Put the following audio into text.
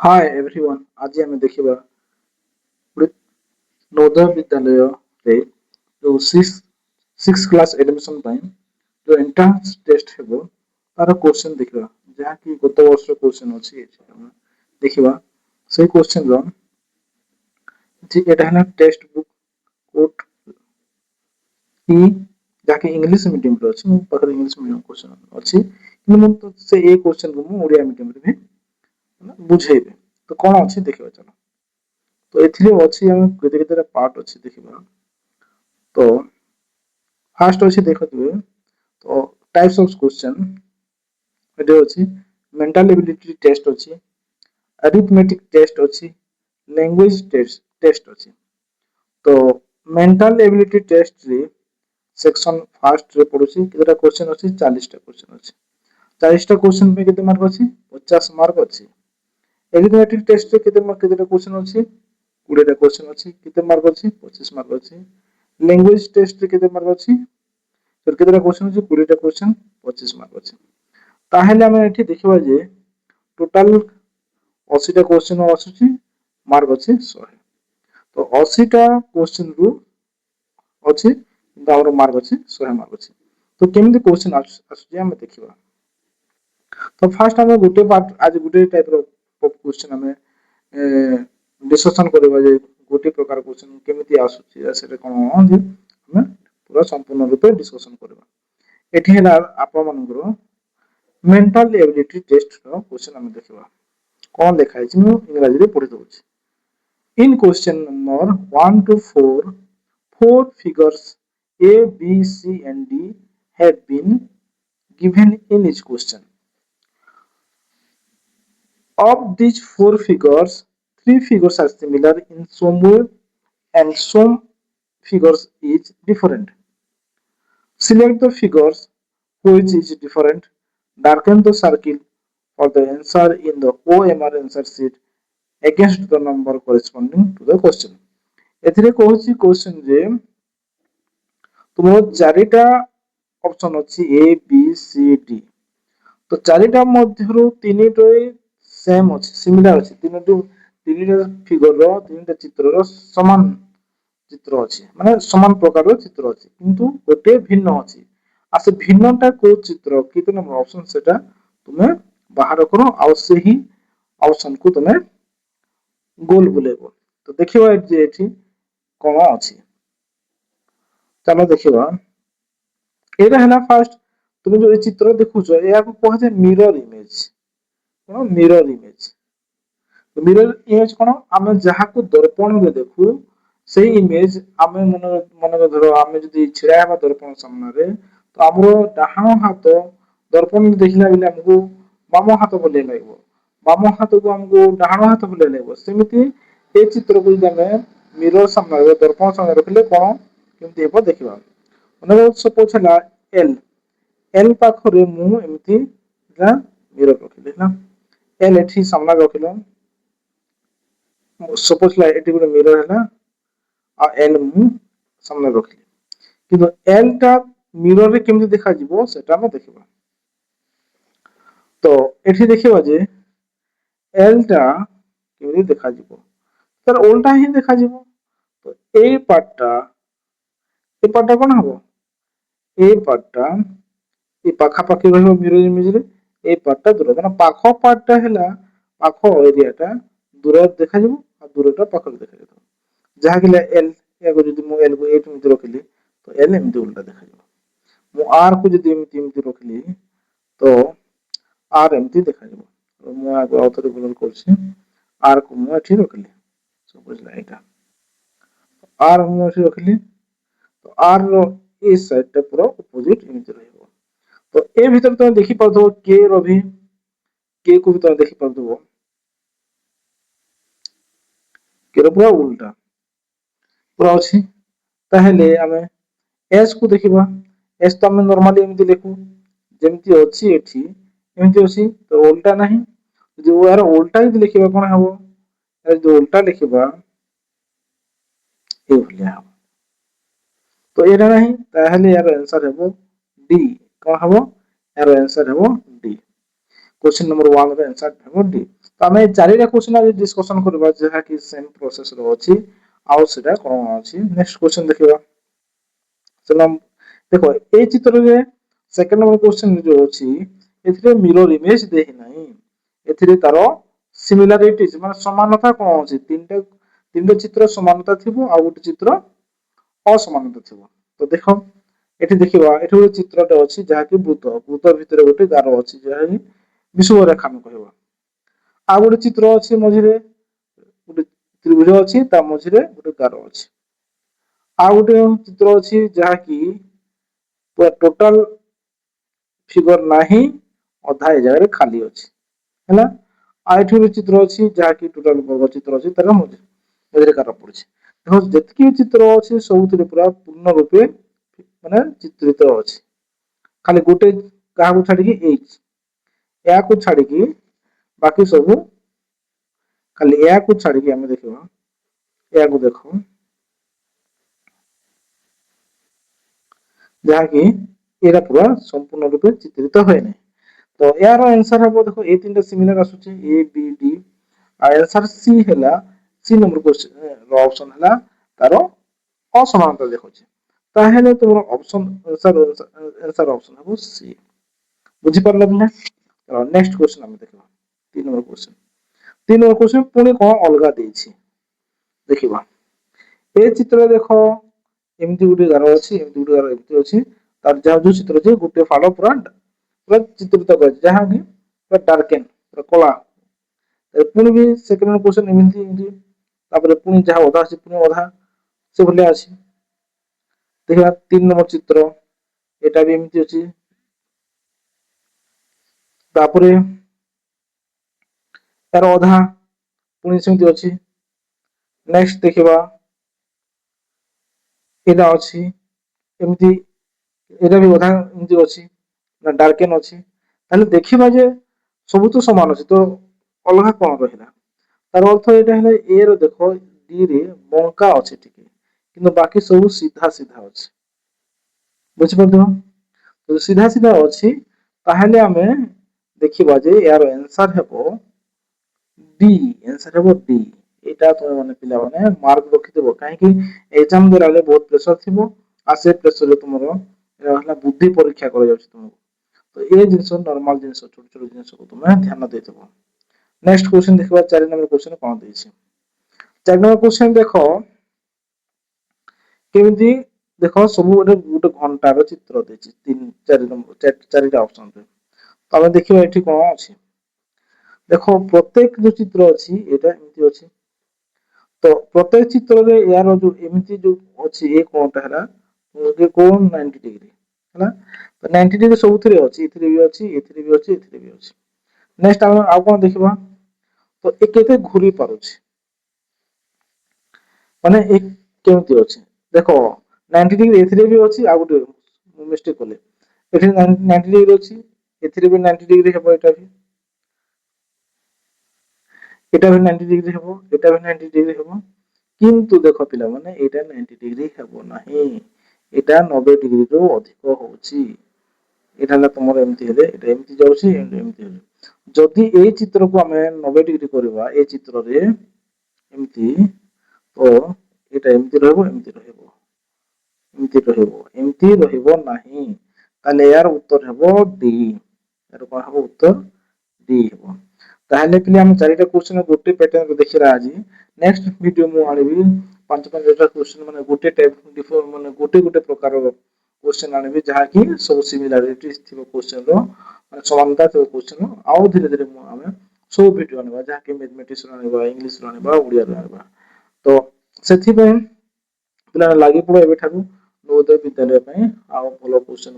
Hi everyone आज आम देखा गोटे नवोदय विद्यालय रे जो सिक्स क्लास एडमिशन जो एंट्रांस टेस्ट हेबो तार क्वेश्चन देखा जहाँ कि गत वर्ष क्वेश्चन अच्छी देखा से क्वेश्चन एटा है टेक्स्ट बुक कोट ई जहाँकि इंग्लिश मीडियम रे अच्छी मो पाखरे इंग्लिश मीडियम क्वेश्चन अच्छी कि से ए क्वेश्चन को मु ओडिया मीडियम रे भी बुझेबे तो कौन अच्छी देखा चलो तो एथिरे अछि हम केते केते पार्ट अछि देखिबा तो फास्ट अछि देखथिबे तो टाइप्स ऑफ क्वेश्चन एटे अछि मेंटल एबिलिटी टेस्ट अछि अरिथमेटिक टेस्ट अछि लैंग्वेज टेस्ट अछि तो मेंटल एबिलिटी टेस्ट रे सेक्शन फास्ट रे पडुछि केतेटा क्वेश्चन अछि 40 टा क्वेश्चन अछि 40 टा क्वेश्चन पे केते मार्क अछि 50 मार्क अछि एरिथमेटिक टेस्ट रे केतेटा क्वेश्चन अछि 20 टा क्वेश्चन अछि केते मार्क अछि 25 मार्क अछि लैंग्वेज टेस्ट रे केते मार्क अछि फिर केतेटा क्वेश्चन अछि 20 टा क्वेश्चन 25 मार्क अछि ताहेले हम एठी देखिबा जे टोटल 80 टा क्वेश्चन आସୁଛି मार्क अछि 100 तो 80 टा क्वेश्चन रु अछि दावर मार्क अछि 100 मार्क अछि तो केमिति क्वेश्चन आସୁଛି हम देखिबा तो फास्ट हम गुटे पार्ट आज गुटे टाइप रो क्वेश्चन हमें डिस्कशन करबा जे गोटे प्रकार क्वेश्चन केमिति आସୁଛି सेटा कोन जे हमें पूरा संपूर्ण रूपे डिस्कशन करबा एठी हला आपन मनकर मेंटल एबिलिटी टेस्ट रो क्वेश्चन हम देखिबा कोन देखा छै मु इंग्लिश रे पढि दउछि इन question number 1 to 4 four figures A B C and D have been given in each question. Of these four figures, three figures are similar in some way and some figures is different. Select the figures which is different, darken the circle for the answer in the OMR answer sheet against the number corresponding to the question. एथिरे कहूची question जे तुमर चारिटा option अछि A B C D तो चारिटा मध्यरु तीनिटा same अछि similar अछि तीनिटा figure रो तीनिटा चित्र रो समान चित्र अछि माने समान प्रकार रो चित्र अछि किंतु गोटे भिन्न अछि आ से भिन्नता को चित्र किते नंबर ऑप्शन सेटा तुमे बाहर करो आ से ही ऑप्शन को तुमे गोल बुलेबो तो देखिबा जे एठी कोन अछि चलो देखिबा एटा हला फर्स्ट तुम जो चित्र देखुछ या को कह जे मिरर इमेज कोन मिरर इमेज तो मिरर इमेज कोन हम जहा को दर्पण में देखु सेही इमेज आमे मन धरो आमे जदी छिड़ा हेबा दर्पण सामने रे तो हमरो डाहाण हाथ दर्पण देखिला बेले हमको बाम हाथ बोले लागबो बाम हाथ को हमको डाहाण हाथ बोले लागबो सेमिति ए चित्र को जमे मिरर सामने रे दर्पण सामने रखले कोन केमति हेबो देखिबा माने सपोज हला एल एल पाखरे मु एमती ला मिरर रखिले ना एल एठी सामना रखिलो सपोज ला एठी गोटे मिरर है आ एल मु सामने रखिले किंतु एल टा मिरर रे केमति देखा जिवो सेटा हम देखिबा तो एठी देखिबा जे एल टा केमति देखा जिवो तर उल्टा ही देखा जिवो तो ए पार्ट कोन हबो ए पार्ट ए पाखा पाखी रहबो मिरर इमेज रे ए पार्ट दूर माने पाखो पार्ट हैला पाखो एरिया टा दूर देखा जिवो आ दूरटा पाखो देखा जिवो जहा कि एल एगो जदी मु एल को एट रखिली तो एल एमती उल्टा देखा जिवो मु आर को जदी एमती रखिली तो आर एमती देखा जिवो मु आगो आउथरे गुणन करछि आर को मु एठी रखिली सपोज ला एटा आर मु एठी रखिली तो आर रो ए साइड टा पूरा अपोजिट एमती रहइबो तो ए भीतर तुम देखि पाथो के रो भी के को भी तुम देखि पाथो के रो पूरा उल्टा पूरा अछि ताहेले हमें एस को देखिबा एस तो हम नॉर्मली एमती लिखु जेमती अछि एठी एमती अछि तो उल्टा नाही जो यार उल्टा ही लिखिबा कोन हबो जो उल्टा लिखिबा ए भलिया तो एरा नाही ताहेले यार आंसर हेबो डी कोन हबो यार आंसर हेबो डी क्वेश्चन नंबर 1 रो आंसर हेबो डी तो आम चारिटा क्वेश्चन आज डिस्कसन करबा जहा कि सेम प्रोसेस रो अछि आउ सेटा कोन अछि नेक्स्ट क्वेश्चन देखिबा चलो देखो ए चित्र रे सेकंड नंबर क्वेश्चन जो अछि एथिरे मिरर इमेज देहि नाही एथिरे तारो सिमिलरिटीज माने समानता कोन अछि तीनटा चित्र समानता थिबो आ गोटे चित्र असमानता थिबो तो देखो एठी देखिबा एठी गोटे चित्रटा अछि जहा कि वृत्त भितर गोटे गार अछि जहा कि विषुव रेखा हम कहबा आ गोटे चित्र अछि मझिरे गोटे त्रिभुज अछि ता मझिरे गोटे गार अछि आ गोटे चित्र अछि जहा कि पूरा टोटल फिगर नाही अधा ए जगह खाली अछि हैना आ एठी गोटे चित्र अछि जहा कि टोटल वर्ग चित्र अछि तार मझिरे गार पड़छि देखो जतकी चित्र अछि सबुथिरे पूरा पूर्ण रूपे माने चित्रित अछि खाली गोटे काहाକୁ ଛାଡିକି ଏଇଛି याको ଛାଡିକି बाकी सब खाली याको ଛାଡିକି ଆମେ ଦେଖିବା याको देखो जहा कि एरा पूरा संपूर्ण रूपे चित्रित होय नै तो यार आंसर हम देखो ए तीनटा सिमिलर आसुची A B D answer C हैला सी नंबर क्वेश्चन रो ऑप्शन हैला तारो असमानता देखौची ताहेले तुमरो ऑप्शन आंसर ऑप्शन हबो सी बुझी परले ना नेक्स्ट क्वेश्चन हम देखबा 3 नंबर क्वेश्चन 3 नंबर क्वेश्चन पुणी कोन अलगा देछि देखिबा ए चित्र देखो एमती गुटे गार अछि एमती गुटे गार एमती अछि तार जा जो चित्र जे गुटे फालो पूरा पूरा चित्रित कर जहा कि पूरा डार्केन पूरा कला पुणी भी सेकंड क्वेश्चन एमती एमती तापर पुणी जहा ओधा अछि पुणी ओधा से भले अछि देखिबा 3 नंबर चित्र एटा भी एमती अछि तापरे तार ओधा पुणी सेमती अछि नेक्स्ट देखिबा एटा अछि एमती एटा भी ओधा एमती अछि ना डार्केन अछि ताले देखिबा जे सब तो समान अछि तो अलगा कोन रहिला तार अर्थ एटा है ए रो देखो डी रे बंका अछि ठीक किंतु बाकी सब सीधा सीधा अछि बुझि पड़तो तो सीधा सीधा अछि ताहेले हमें देखिबा जे यार आंसर हेबो डी आंसर हेबो डी एटा तो माने पिला माने मार्क रखिदेबो काहे कि एग्जाम देलाले बहुत प्रेशर थिबो आ से प्रेशर तुमरो रहला बुद्धि परीक्षा कर जाउछ तुमको तो ए जिंस नॉर्मल जिंस छोट छोट जिंस को तुम ध्यान देथिबो नेक्स्ट क्वेश्चन देखबा 4 नंबर क्वेश्चन कोन देछि 4 नंबर क्वेश्चन देखो केमिति देखो सब गोटे गोटे घंटा रो चित्र देछि 3 4 नंबर 4 टा ऑप्शन रे तमे देखिबा एठी कोन अछि देखो प्रत्येक जो चित्र अछि एटा एमती अछि तो प्रत्येक चित्र रे यार जो एमती जो अछि ए कोनटा हला जे कोन 90 डिग्री हला तो 90 डिग्री सबुथिरे अछि इथिरे भी अछि इथिरे भी अछि इथिरे भी अछि नेक्स्ट हम आ कोन देखिबा तो ए केते घुरी पारुछि माने एक केमती अछि देखो 90 डिग्री एथिरे भी अछि आ गुटे मिस्टेक कोले एथिरे 90 डिग्री अछि एथिरे भी 90 डिग्री हेबो एटा भी 90 डिग्री हेबो एटा भी 90 डिग्री हेबो किंतु देखो पिला माने एटा 90 डिग्री हेबो नाही एटा 90 डिग्री रो अधिक होउची एटा ना तमरो एमती हेले एटा एमती जाउची एमती हेले जदि ए चित्र को हमें 90 डिग्री करबा ए चित्र रे एमती तो एटा एमती रहबो एमती रहिबो नाही ताले यार उत्तर हेबो डी यार कोन हेबो उत्तर डी हेबो ताहले पिले हम चारिटा क्वेश्चन गोटे पैटर्न देखिरा आज नेक्स्ट वीडियो मु आनिबी पांच पांचटा क्वेश्चन माने गोटे टाइप डिफर माने गोटे गोटे प्रकार रो क्वेश्चन आनिबी जहा कि सब सिमिलरिटीज थिबो क्वेश्चन रो माने समानता थिबो क्वेश्चन आउ धीरे धीरे हमें सब वीडियो आनिबा जहा कि मैथमेटिक्स रो आनिबा इंग्लिश रो आनिबा उड़िया रो आनिबा तो सेथि पे पिला लागि पड़ो एबे ठाकू नवोदय विद्यालय ପାଇଁ ଆଉ ଭଲ क्वेश्चन